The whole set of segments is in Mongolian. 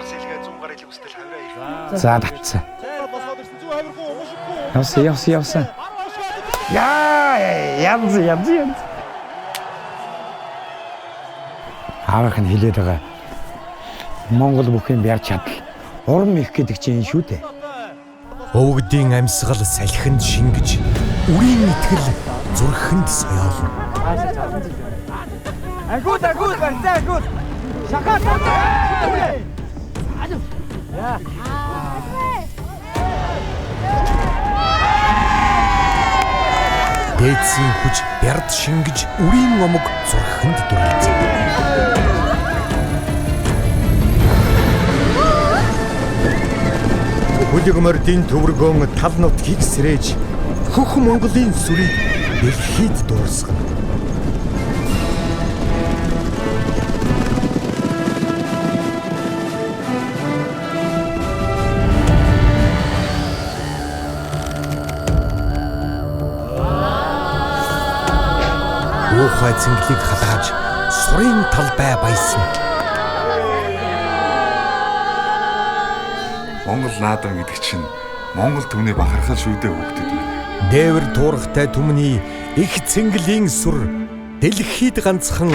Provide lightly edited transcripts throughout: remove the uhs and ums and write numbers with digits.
Орос хэлгээ 100 гаруй л үстэл хавраа их. За татсан. Явсан. Янз. Аавынх нь хэлээд байгаа. Монгол бүхэн бярч чадал. Урам их гэдэг чинь шүү дээ. Өвгдийн амьсгал салхинд шингэж, үрийн итгэл зүрхэнд соёолно. Агууд барьцаа. Шахаа. Дээдсийн хүч бярд шингэж, үрийн омог зүрхэнд дүрлэжээ. Хөлөгмөрдийн төвөргөөн тал нутгийг сэрээж, хөх Монголын сүрийг дэлхийд дуусгана. Уухай цэнгэлийг халааж, сурын талбай баясна. Монгол наадам гэдэг чинь Монгол түмний бахархал шүү дээ хүүхдүүд минь. Дээвэр туурхтай түмний их цэнгэлийн сүр дэлхийд ганцхан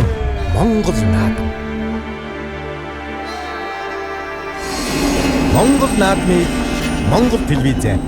Монгол наадам. Монгол наадмыг Монгол телевизээ